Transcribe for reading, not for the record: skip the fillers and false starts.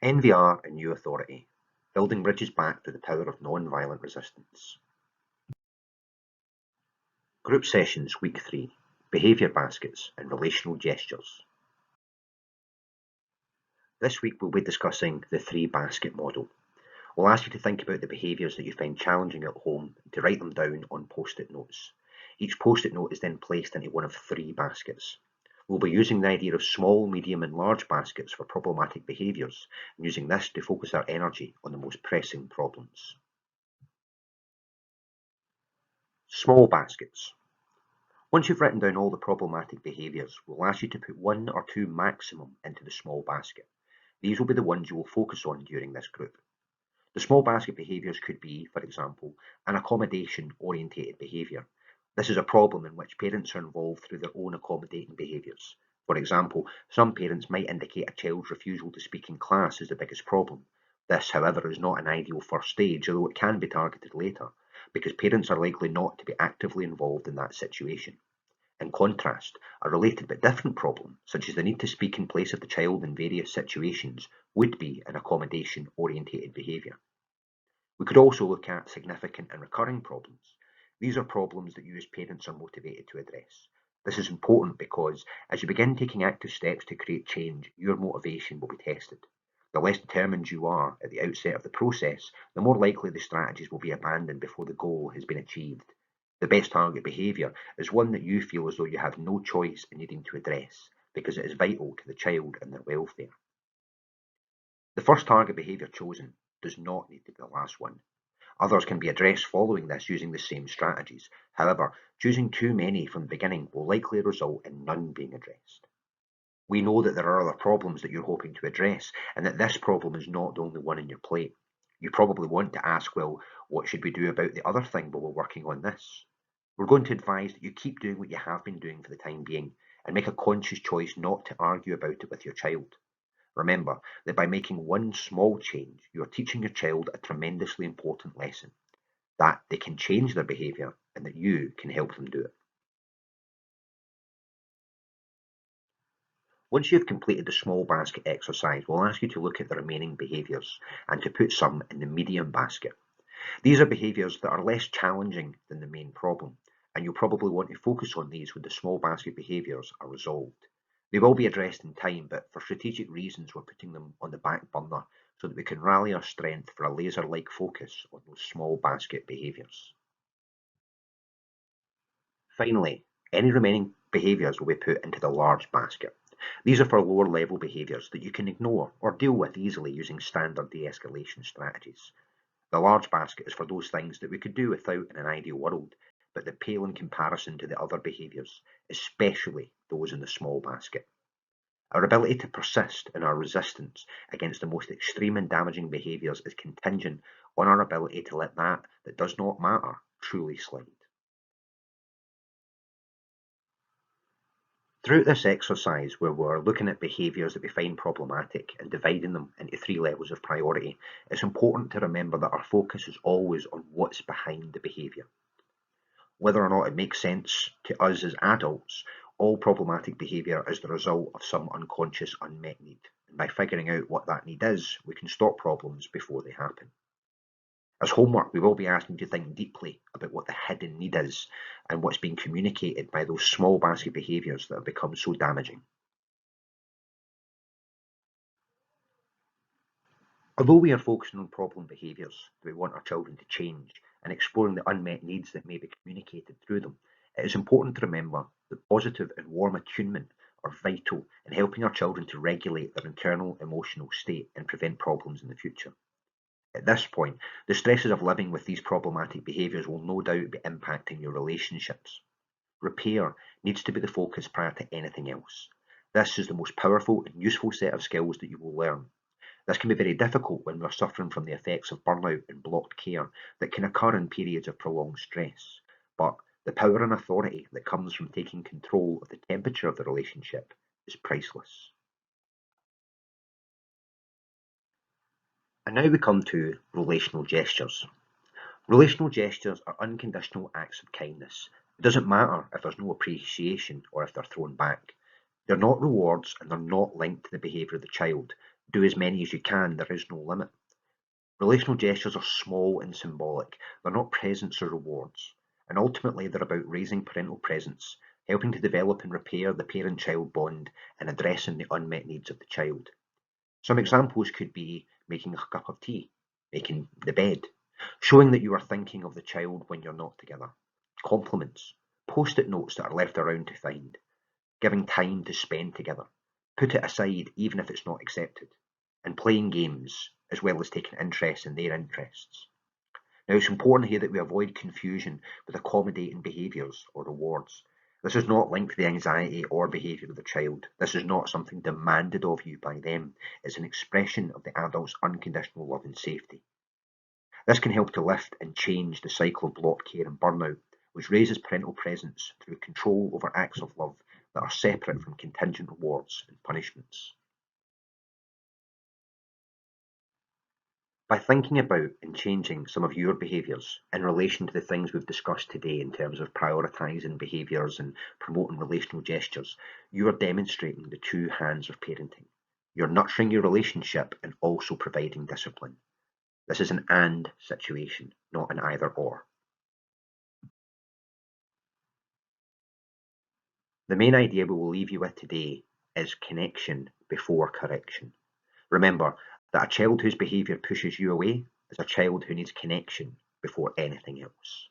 NVR and New Authority, building bridges back to the power of non-violent resistance. Group Sessions Week 3, Behaviour Baskets and Relational Gestures. This week we'll be discussing the 3-basket model. We'll ask you to think about the behaviours that you find challenging at home and to write them down on post-it notes. Each post-it note is then placed into one of 3 baskets. We'll be using the idea of small, medium and large baskets for problematic behaviours, and using this to focus our energy on the most pressing problems. Small baskets. Once you've written down all the problematic behaviours, we'll ask you to put 1 or 2 maximum into the small basket. These will be the ones you will focus on during this group. The small basket behaviours could be, for example, an accommodation-orientated behaviour. This is a problem in which parents are involved through their own accommodating behaviours. For example, some parents might indicate a child's refusal to speak in class is the biggest problem. This, however, is not an ideal first stage, although it can be targeted later, because parents are likely not to be actively involved in that situation. In contrast, a related but different problem, such as the need to speak in place of the child in various situations, would be an accommodation-orientated behaviour. We could also look at significant and recurring problems. These are problems that you as parents are motivated to address. This is important because as you begin taking active steps to create change, your motivation will be tested. The less determined you are at the outset of the process, the more likely the strategies will be abandoned before the goal has been achieved. The best target behaviour is one that you feel as though you have no choice in needing to address, because it is vital to the child and their welfare. The first target behaviour chosen does not need to be the last one. Others can be addressed following this using the same strategies. However, choosing too many from the beginning will likely result in none being addressed. We know that there are other problems that you're hoping to address, and that this problem is not the only one on your plate. You probably want to ask, well, what should we do about the other thing while we're working on this? We're going to advise that you keep doing what you have been doing for the time being, and make a conscious choice not to argue about it with your child. Remember that by making one small change, you are teaching your child a tremendously important lesson, that they can change their behaviour and that you can help them do it. Once you've completed the small basket exercise, we'll ask you to look at the remaining behaviours and to put some in the medium basket. These are behaviours that are less challenging than the main problem, and you'll probably want to focus on these when the small basket behaviours are resolved. They will be addressed in time, but for strategic reasons we're putting them on the back burner so that we can rally our strength for a laser-like focus on those small basket behaviours. Finally, any remaining behaviours will be put into the large basket. These are for lower level behaviours that you can ignore or deal with easily using standard de-escalation strategies. The large basket is for those things that we could do without in an ideal world, but that pale in comparison to the other behaviours, especially those in the small basket. Our ability to persist in our resistance against the most extreme and damaging behaviours is contingent on our ability to let that does not matter truly slide. Throughout this exercise, where we're looking at behaviours that we find problematic and dividing them into 3 levels of priority, it's important to remember that our focus is always on what's behind the behaviour. Whether or not it makes sense to us as adults, all problematic behaviour is the result of some unconscious unmet need, and by figuring out what that need is, we can stop problems before they happen. As homework, we will be asking you to think deeply about what the hidden need is and what's being communicated by those small basket behaviours that have become so damaging. Although we are focusing on problem behaviours that we want our children to change and exploring the unmet needs that may be communicated through them, it is important to remember that positive and warm attunement are vital in helping our children to regulate their internal emotional state and prevent problems in the future. At this point, the stresses of living with these problematic behaviours will no doubt be impacting your relationships. Repair needs to be the focus prior to anything else. This is the most powerful and useful set of skills that you will learn. This can be very difficult when we are suffering from the effects of burnout and blocked care that can occur in periods of prolonged stress. But the power and authority that comes from taking control of the temperature of the relationship is priceless. And now we come to relational gestures. Relational gestures are unconditional acts of kindness. It doesn't matter if there's no appreciation or if they're thrown back. They're not rewards and they're not linked to the behaviour of the child. Do as many as you can, there is no limit. Relational gestures are small and symbolic. They're not presents or rewards. And ultimately, they're about raising parental presence, helping to develop and repair the parent-child bond, and addressing the unmet needs of the child. Some examples could be making a cup of tea, making the bed, showing that you are thinking of the child when you're not together, compliments, post-it notes that are left around to find, giving time to spend together, put it aside even if it's not accepted, and playing games as well as taking interest in their interests. Now, it's important here that we avoid confusion with accommodating behaviours or rewards. This is not linked to the anxiety or behaviour of the child. This is not something demanded of you by them. It's an expression of the adult's unconditional love and safety. This can help to lift and change the cycle of blocked care and burnout, which raises parental presence through control over acts of love that are separate from contingent rewards and punishments. By thinking about and changing some of your behaviours in relation to the things we've discussed today in terms of prioritising behaviours and promoting relational gestures, you are demonstrating the two hands of parenting. You're nurturing your relationship and also providing discipline. This is an and situation, not an either or. The main idea we will leave you with today is connection before correction. Remember that a child whose behaviour pushes you away is a child who needs connection before anything else.